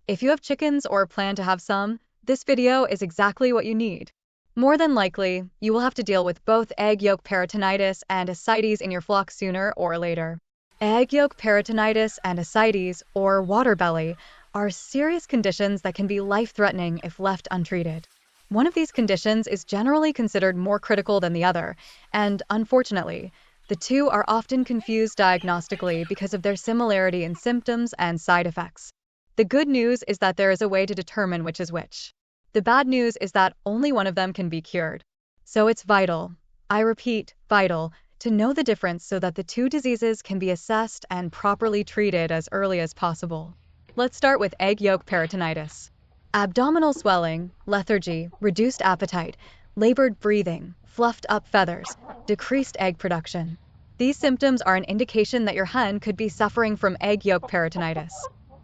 If you have chickens or plan to have some, this video is exactly what you need. More than likely, you will have to deal with both egg yolk peritonitis and ascites in your flock sooner or later. Egg yolk peritonitis and ascites, or water belly, are serious conditions that can be life-threatening if left untreated. One of these conditions is generally considered more critical than the other, and unfortunately, the two are often confused diagnostically because of their similarity in symptoms and side effects. The good news is that there is a way to determine which is which. The bad news is that only one of them can be cured. So it's vital, I repeat, vital, to know the difference so that the two diseases can be assessed and properly treated as early as possible. Let's start with egg yolk peritonitis. Abdominal swelling, lethargy, reduced appetite, labored breathing, fluffed up feathers, decreased egg production. These symptoms are an indication that your hen could be suffering from egg yolk peritonitis.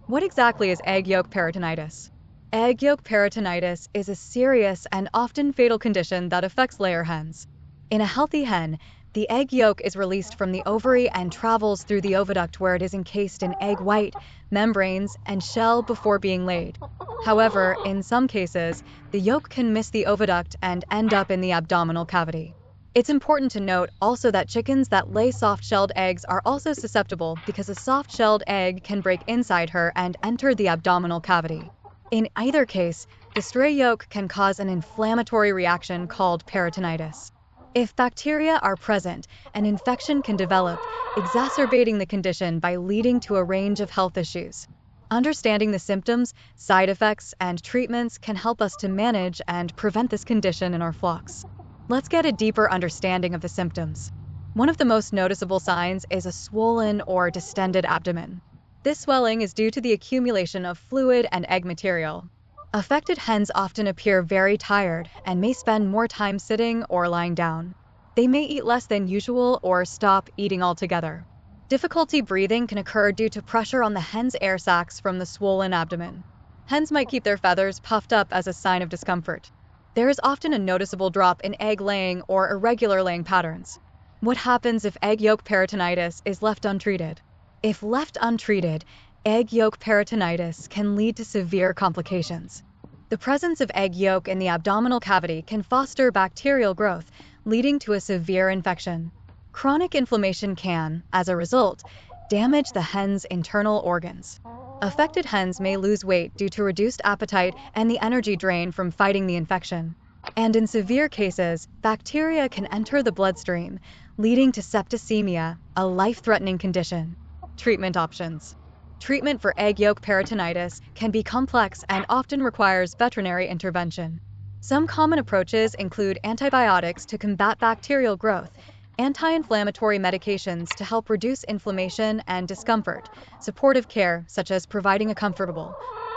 What exactly is egg yolk peritonitis? Egg yolk peritonitis is a serious and often fatal condition that affects layer hens. In a healthy hen, the egg yolk is released from the ovary and travels through the oviduct where it is encased in egg white, membranes, and shell before being laid. However, in some cases, the yolk can miss the oviduct and end up in the abdominal cavity. It's important to note also that chickens that lay soft-shelled eggs are also susceptible because a soft-shelled egg can break inside her and enter the abdominal cavity. In either case, the stray yolk can cause an inflammatory reaction called peritonitis. If bacteria are present, an infection can develop, exacerbating the condition by leading to a range of health issues. Understanding the symptoms, side effects, and treatments can help us to manage and prevent this condition in our flocks. Let's get a deeper understanding of the symptoms. One of the most noticeable signs is a swollen or distended abdomen. This swelling is due to the accumulation of fluid and egg material. Affected hens often appear very tired and may spend more time sitting or lying down. They may eat less than usual or stop eating altogether. Difficulty breathing can occur due to pressure on the hen's air sacs from the swollen abdomen. Hens might keep their feathers puffed up as a sign of discomfort. There is often a noticeable drop in egg laying or irregular laying patterns. What happens if egg yolk peritonitis is left untreated? If left untreated, egg yolk peritonitis can lead to severe complications. The presence of egg yolk in the abdominal cavity can foster bacterial growth, leading to a severe infection. Chronic inflammation can, as a result, damage the hen's internal organs. Affected hens may lose weight due to reduced appetite and the energy drain from fighting the infection. And in severe cases, bacteria can enter the bloodstream, leading to septicemia, a life-threatening condition. Treatment options. Treatment for egg yolk peritonitis can be complex and often requires veterinary intervention. Some common approaches include antibiotics to combat bacterial growth, anti-inflammatory medications to help reduce inflammation and discomfort, supportive care such as providing a comfortable,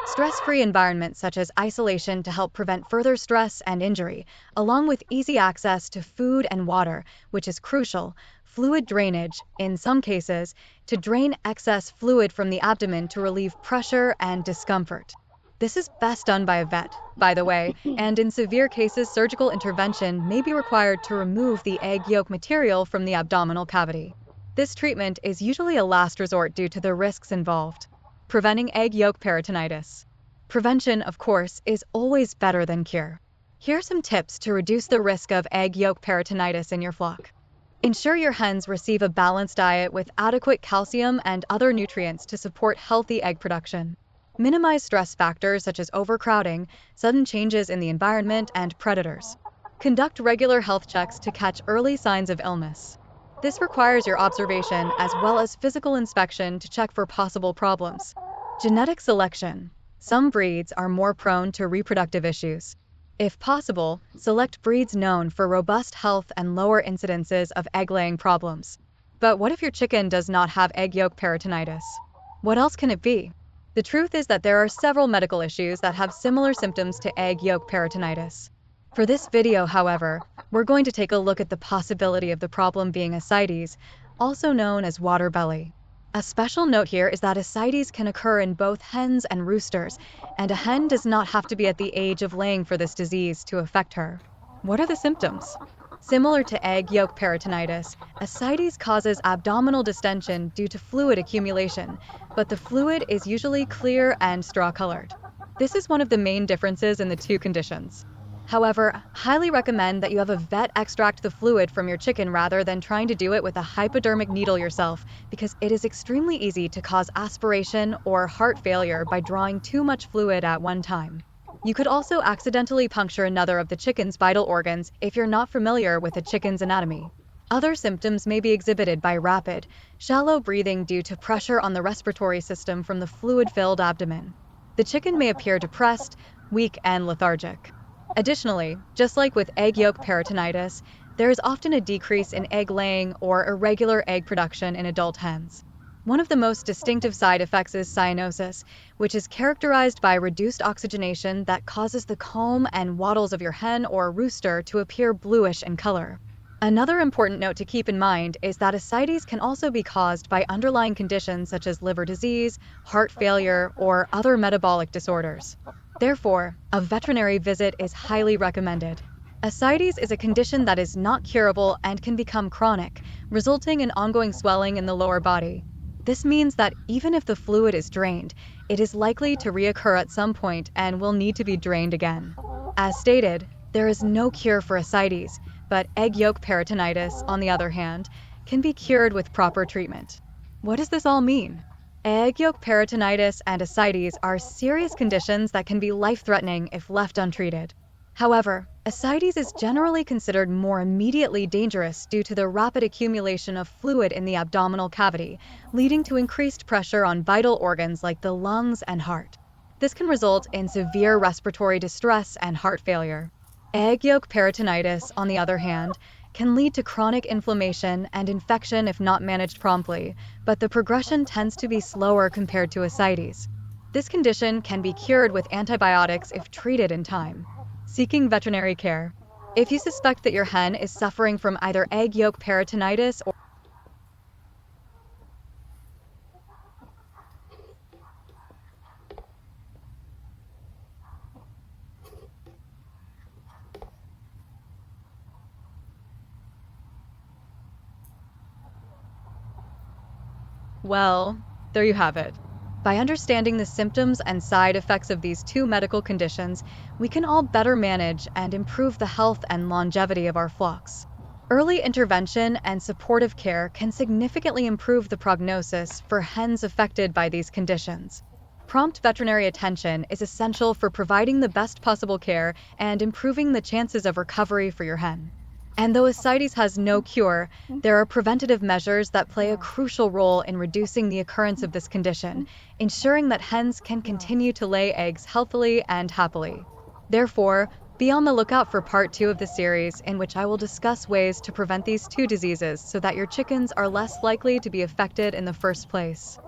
stress-free environment such as isolation to help prevent further stress and injury, along with easy access to food and water, which is crucial, fluid drainage, in some cases, to drain excess fluid from the abdomen to relieve pressure and discomfort. This is best done by a vet, by the way, and in severe cases, surgical intervention may be required to remove the egg yolk material from the abdominal cavity. This treatment is usually a last resort due to the risks involved. Preventing egg yolk peritonitis. Prevention, of course, is always better than cure. Here are some tips to reduce the risk of egg yolk peritonitis in your flock. Ensure your hens receive a balanced diet with adequate calcium and other nutrients to support healthy egg production. Minimize stress factors such as overcrowding, sudden changes in the environment, and predators. Conduct regular health checks to catch early signs of illness. This requires your observation as well as physical inspection to check for possible problems. Genetic selection. Some breeds are more prone to reproductive issues. If possible, select breeds known for robust health and lower incidences of egg-laying problems. But what if your chicken does not have egg yolk peritonitis? What else can it be? The truth is that there are several medical issues that have similar symptoms to egg yolk peritonitis. For this video, however, we're going to take a look at the possibility of the problem being ascites, also known as water belly. A special note here is that ascites can occur in both hens and roosters, and a hen does not have to be at the age of laying for this disease to affect her. What are the symptoms? Similar to egg yolk peritonitis, ascites causes abdominal distension due to fluid accumulation, but the fluid is usually clear and straw-colored. This is one of the main differences in the two conditions. However, highly recommend that you have a vet extract the fluid from your chicken rather than trying to do it with a hypodermic needle yourself, because it is extremely easy to cause aspiration or heart failure by drawing too much fluid at one time. You could also accidentally puncture another of the chicken's vital organs if you're not familiar with a chicken's anatomy. Other symptoms may be exhibited by rapid, shallow breathing due to pressure on the respiratory system from the fluid-filled abdomen. The chicken may appear depressed, weak, and lethargic. Additionally, just like with egg yolk peritonitis, there is often a decrease in egg laying or irregular egg production in adult hens. One of the most distinctive side effects is cyanosis, which is characterized by reduced oxygenation that causes the comb and wattles of your hen or rooster to appear bluish in color. Another important note to keep in mind is that ascites can also be caused by underlying conditions such as liver disease, heart failure, or other metabolic disorders. Therefore, a veterinary visit is highly recommended. Ascites is a condition that is not curable and can become chronic, resulting in ongoing swelling in the lower body. This means that even if the fluid is drained, it is likely to reoccur at some point and will need to be drained again. As stated, there is no cure for ascites, but egg yolk peritonitis, on the other hand, can be cured with proper treatment. What does this all mean? Egg yolk peritonitis and ascites are serious conditions that can be life-threatening if left untreated. However, ascites is generally considered more immediately dangerous due to the rapid accumulation of fluid in the abdominal cavity, leading to increased pressure on vital organs like the lungs and heart. This can result in severe respiratory distress and heart failure. Egg yolk peritonitis, on the other hand, can lead to chronic inflammation and infection if not managed promptly, but the progression tends to be slower compared to ascites. This condition can be cured with antibiotics if treated in time. Seeking veterinary care. If you suspect that your hen is suffering from either egg yolk peritonitis or well, there you have it. By understanding the symptoms and side effects of these two medical conditions, we can all better manage and improve the health and longevity of our flocks. Early intervention and supportive care can significantly improve the prognosis for hens affected by these conditions. Prompt veterinary attention is essential for providing the best possible care and improving the chances of recovery for your hen. And though ascites has no cure, there are preventative measures that play a crucial role in reducing the occurrence of this condition, ensuring that hens can continue to lay eggs healthily and happily. Therefore, be on the lookout for part 2 of the series, in which I will discuss ways to prevent these two diseases so that your chickens are less likely to be affected in the first place.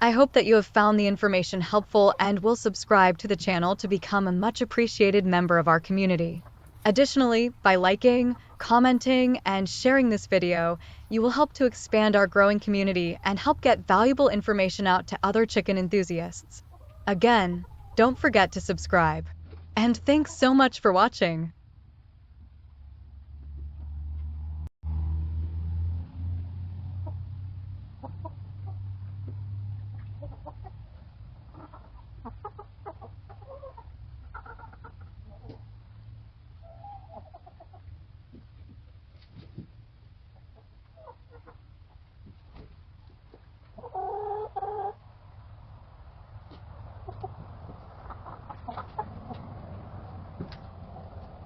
I hope that you have found the information helpful and will subscribe to the channel to become a much appreciated member of our community. Additionally, by liking, commenting, and sharing this video, you will help to expand our growing community and help get valuable information out to other chicken enthusiasts. Again, don't forget to subscribe. And thanks so much for watching.